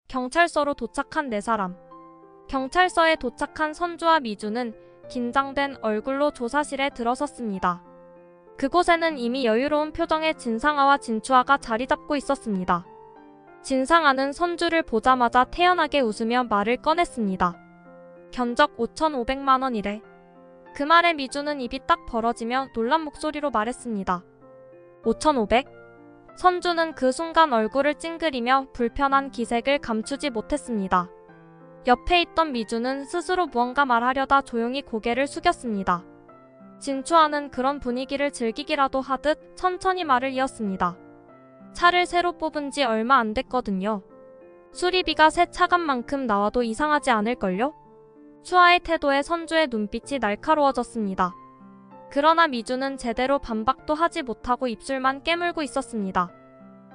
경찰서로 도착한 네 사람. 경찰서에 도착한 선주와 미주는 긴장된 얼굴로 조사실에 들어섰습니다. 그곳에는 이미 여유로운 표정의 진상아와 진추아가 자리 잡고 있었습니다. 진상아는 선주를 보자마자 태연하게 웃으며 말을 꺼냈습니다. 견적 5,500만 원이래. 그 말에 미주는 입이 딱 벌어지며 놀란 목소리로 말했습니다. 5,500? 선주는 그 순간 얼굴을 찡그리며 불편한 기색을 감추지 못했습니다. 옆에 있던 미주는 스스로 무언가 말하려다 조용히 고개를 숙였습니다. 진추아는 그런 분위기를 즐기기라도 하듯 천천히 말을 이었습니다. 차를 새로 뽑은 지 얼마 안 됐거든요. 수리비가 새 차값만큼 나와도 이상하지 않을걸요? 추아의 태도에 선주의 눈빛이 날카로워졌습니다. 그러나 미주는 제대로 반박도 하지 못하고 입술만 깨물고 있었습니다.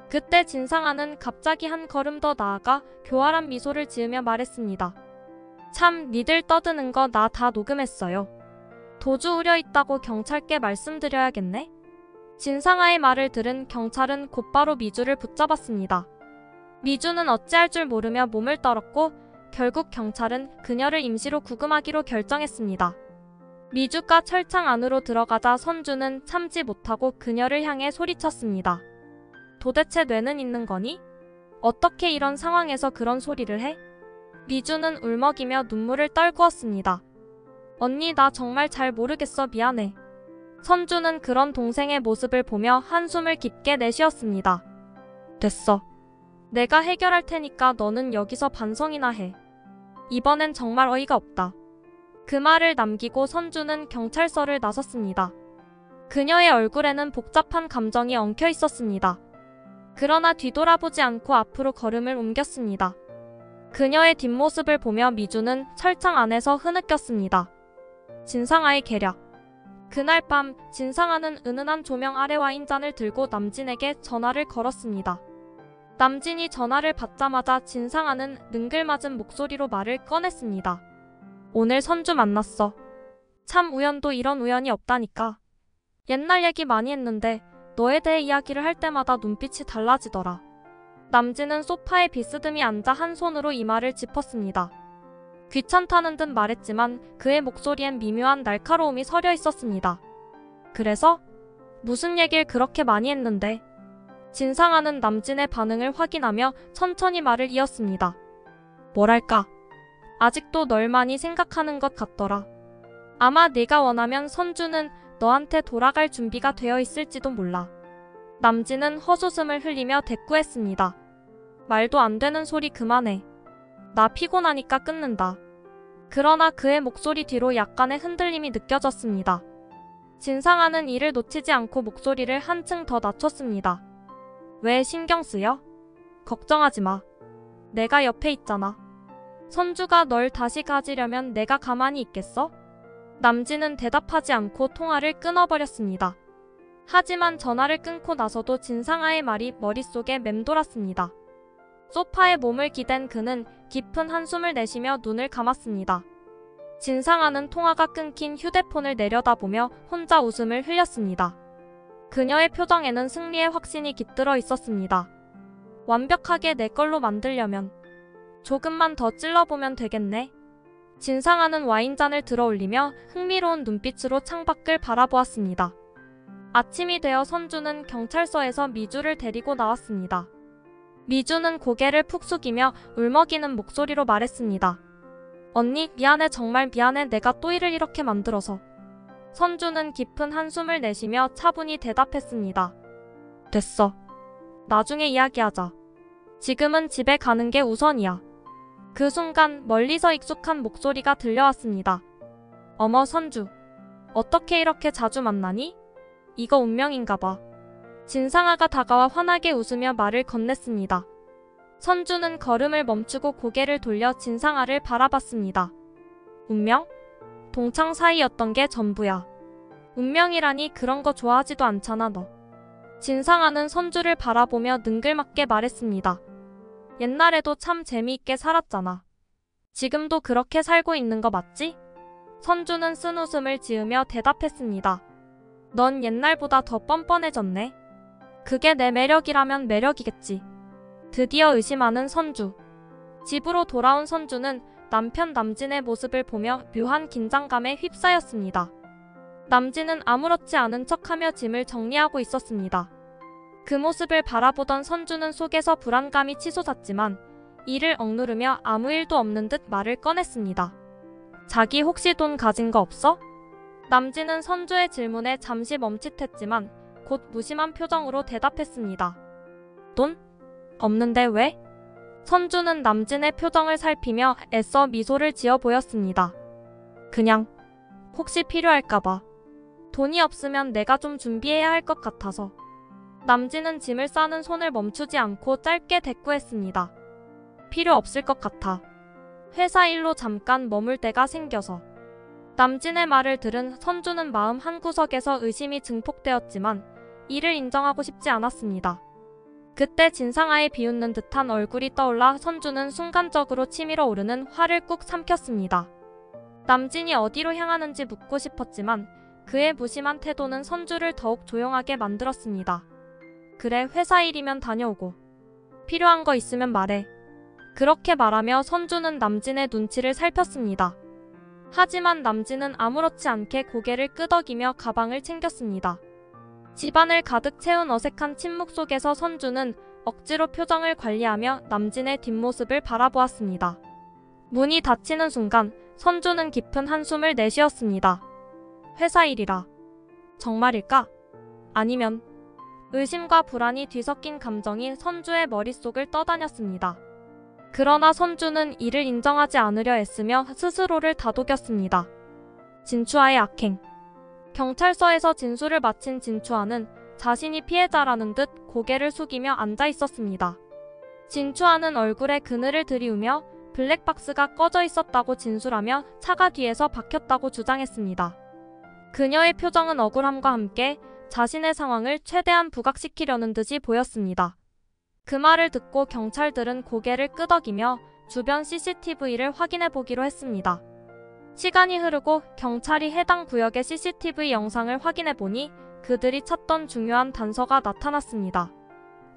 그때 진상아는 갑자기 한 걸음 더 나아가 교활한 미소를 지으며 말했습니다. 참, 니들 떠드는 거 나 다 녹음했어요. 도주 우려 있다고 경찰께 말씀드려야겠네? 진상아의 말을 들은 경찰은 곧바로 미주를 붙잡았습니다. 미주는 어찌할 줄 모르며 몸을 떨었고 결국 경찰은 그녀를 임시로 구금하기로 결정했습니다. 미주가 철창 안으로 들어가자 선주는 참지 못하고 그녀를 향해 소리쳤습니다. 도대체 뇌는 있는 거니? 어떻게 이런 상황에서 그런 소리를 해? 미주는 울먹이며 눈물을 떨구었습니다. 언니, 나 정말 잘 모르겠어. 미안해. 선주는 그런 동생의 모습을 보며 한숨을 깊게 내쉬었습니다. 됐어. 내가 해결할 테니까 너는 여기서 반성이나 해. 이번엔 정말 어이가 없다. 그 말을 남기고 선주는 경찰서를 나섰습니다. 그녀의 얼굴에는 복잡한 감정이 엉켜 있었습니다. 그러나 뒤돌아보지 않고 앞으로 걸음을 옮겼습니다. 그녀의 뒷모습을 보며 미주는 철창 안에서 흐느꼈습니다. 진상아의 계략. 그날 밤 진상아는 은은한 조명 아래 와인잔을 들고 남진에게 전화를 걸었습니다. 남진이 전화를 받자마자 진상아는 능글맞은 목소리로 말을 꺼냈습니다. 오늘 선주 만났어. 참, 우연도 이런 우연이 없다니까. 옛날 얘기 많이 했는데 너에 대해 이야기를 할 때마다 눈빛이 달라지더라. 남진은 소파에 비스듬히 앉아 한 손으로 이마를 짚었습니다. 귀찮다는 듯 말했지만 그의 목소리엔 미묘한 날카로움이 서려 있었습니다. 그래서? 무슨 얘길 그렇게 많이 했는데? 진상아는 남진의 반응을 확인하며 천천히 말을 이었습니다. 뭐랄까? 아직도 널 많이 생각하는 것 같더라. 아마 네가 원하면 선주는 너한테 돌아갈 준비가 되어 있을지도 몰라. 남진은 헛웃음을 흘리며 대꾸했습니다. 말도 안 되는 소리 그만해. 나 피곤하니까 끊는다. 그러나 그의 목소리 뒤로 약간의 흔들림이 느껴졌습니다. 진상아는 이를 놓치지 않고 목소리를 한층 더 낮췄습니다. 왜 신경 쓰여? 걱정하지 마. 내가 옆에 있잖아. 선주가 널 다시 가지려면 내가 가만히 있겠어? 남진은 대답하지 않고 통화를 끊어버렸습니다. 하지만 전화를 끊고 나서도 진상아의 말이 머릿속에 맴돌았습니다. 소파에 몸을 기댄 그는 깊은 한숨을 내쉬며 눈을 감았습니다. 진상아는 통화가 끊긴 휴대폰을 내려다보며 혼자 웃음을 흘렸습니다. 그녀의 표정에는 승리의 확신이 깃들어 있었습니다. 완벽하게 내 걸로 만들려면 조금만 더 찔러보면 되겠네. 진상아는 와인잔을 들어 올리며 흥미로운 눈빛으로 창밖을 바라보았습니다. 아침이 되어 선주는 경찰서에서 미주를 데리고 나왔습니다. 미주는 고개를 푹 숙이며 울먹이는 목소리로 말했습니다. 언니, 미안해. 정말 미안해. 내가 또 일을 이렇게 만들어서. 선주는 깊은 한숨을 내쉬며 차분히 대답했습니다. 됐어. 나중에 이야기하자. 지금은 집에 가는 게 우선이야. 그 순간 멀리서 익숙한 목소리가 들려왔습니다. 어머, 선주. 어떻게 이렇게 자주 만나니? 이거 운명인가 봐. 진상아가 다가와 환하게 웃으며 말을 건넸습니다. 선주는 걸음을 멈추고 고개를 돌려 진상아를 바라봤습니다. 운명? 동창 사이였던 게 전부야. 운명이라니 그런 거 좋아하지도 않잖아 너. 진상아는 선주를 바라보며 능글맞게 말했습니다. 옛날에도 참 재미있게 살았잖아. 지금도 그렇게 살고 있는 거 맞지? 선주는 쓴 웃음을 지으며 대답했습니다. 넌 옛날보다 더 뻔뻔해졌네. 그게 내 매력이라면 매력이겠지. 드디어 의심하는 선주. 집으로 돌아온 선주는 남편 남진의 모습을 보며 묘한 긴장감에 휩싸였습니다. 남진은 아무렇지 않은 척하며 짐을 정리하고 있었습니다. 그 모습을 바라보던 선주는 속에서 불안감이 치솟았지만 이를 억누르며 아무 일도 없는 듯 말을 꺼냈습니다. 자기 혹시 돈 가진 거 없어? 남진은 선주의 질문에 잠시 멈칫했지만 곧 무심한 표정으로 대답했습니다. 돈? 없는데 왜? 선주는 남진의 표정을 살피며 애써 미소를 지어 보였습니다. 그냥 혹시 필요할까봐. 돈이 없으면 내가 좀 준비해야 할 것 같아서. 남진은 짐을 싸는 손을 멈추지 않고 짧게 대꾸했습니다. 필요 없을 것 같아. 회사 일로 잠깐 머물 때가 생겨서. 남진의 말을 들은 선주는 마음 한구석에서 의심이 증폭되었지만 이를 인정하고 싶지 않았습니다. 그때 진상아에 비웃는 듯한 얼굴이 떠올라 선주는 순간적으로 치밀어 오르는 화를 꾹 삼켰습니다. 남진이 어디로 향하는지 묻고 싶었지만 그의 무심한 태도는 선주를 더욱 조용하게 만들었습니다. 그래, 회사 일이면 다녀오고. 필요한 거 있으면 말해. 그렇게 말하며 선주는 남진의 눈치를 살폈습니다. 하지만 남진은 아무렇지 않게 고개를 끄덕이며 가방을 챙겼습니다. 집안을 가득 채운 어색한 침묵 속에서 선주는 억지로 표정을 관리하며 남진의 뒷모습을 바라보았습니다. 문이 닫히는 순간 선주는 깊은 한숨을 내쉬었습니다. 회사 일이라. 정말일까? 아니면 의심과 불안이 뒤섞인 감정이 선주의 머릿속을 떠다녔습니다. 그러나 선주는 이를 인정하지 않으려 애쓰며 스스로를 다독였습니다. 진추아의 악행. 경찰서에서 진술을 마친 진추아는 자신이 피해자라는 듯 고개를 숙이며 앉아 있었습니다. 진추아는 얼굴에 그늘을 들이우며 블랙박스가 꺼져 있었다고 진술하며 차가 뒤에서 박혔다고 주장했습니다. 그녀의 표정은 억울함과 함께 자신의 상황을 최대한 부각시키려는 듯이 보였습니다. 그 말을 듣고 경찰들은 고개를 끄덕이며 주변 CCTV를 확인해 보기로 했습니다. 시간이 흐르고 경찰이 해당 구역의 CCTV 영상을 확인해 보니 그들이 찾던 중요한 단서가 나타났습니다.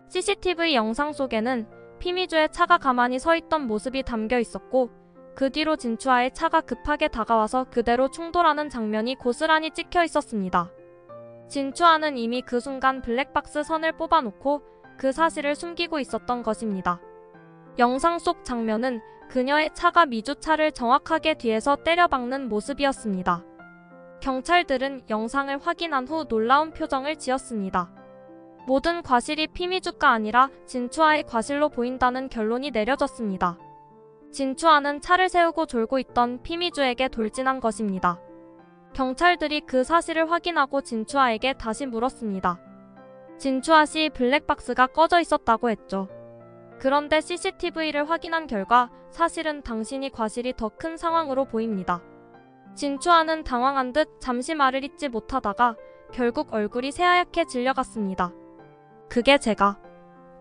CCTV 영상 속에는 피미주의 차가 가만히 서 있던 모습이 담겨 있었고 그 뒤로 진추아의 차가 급하게 다가와서 그대로 충돌하는 장면이 고스란히 찍혀 있었습니다. 진추아는 이미 그 순간 블랙박스 선을 뽑아놓고 그 사실을 숨기고 있었던 것입니다. 영상 속 장면은 그녀의 차가 미주차를 정확하게 뒤에서 때려박는 모습이었습니다. 경찰들은 영상을 확인한 후 놀라운 표정을 지었습니다. 모든 과실이 피미주가 아니라 진추아의 과실로 보인다는 결론이 내려졌습니다. 진추아는 차를 세우고 졸고 있던 피미주에게 돌진한 것입니다. 경찰들이 그 사실을 확인하고 진추아에게 다시 물었습니다. 진추아 씨, 블랙박스가 꺼져 있었다고 했죠. 그런데 CCTV를 확인한 결과 사실은 당신이 과실이 더 큰 상황으로 보입니다. 진추아는 당황한 듯 잠시 말을 잇지 못하다가 결국 얼굴이 새하얗게 질려갔습니다. 그게 제가.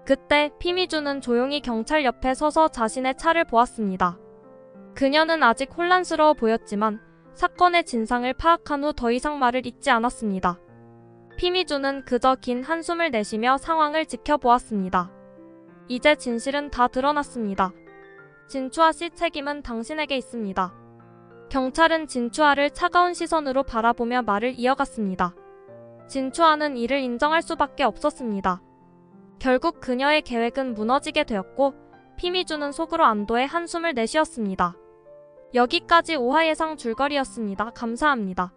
그때 피미주는 조용히 경찰 옆에 서서 자신의 차를 보았습니다. 그녀는 아직 혼란스러워 보였지만 사건의 진상을 파악한 후 더 이상 말을 잇지 않았습니다. 피미주는 그저 긴 한숨을 내쉬며 상황을 지켜보았습니다. 이제 진실은 다 드러났습니다. 진추아 씨 책임은 당신에게 있습니다. 경찰은 진추아를 차가운 시선으로 바라보며 말을 이어갔습니다. 진추아는 이를 인정할 수밖에 없었습니다. 결국 그녀의 계획은 무너지게 되었고 피미주는 속으로 안도의 한숨을 내쉬었습니다. 여기까지 오하예상 줄거리였습니다. 감사합니다.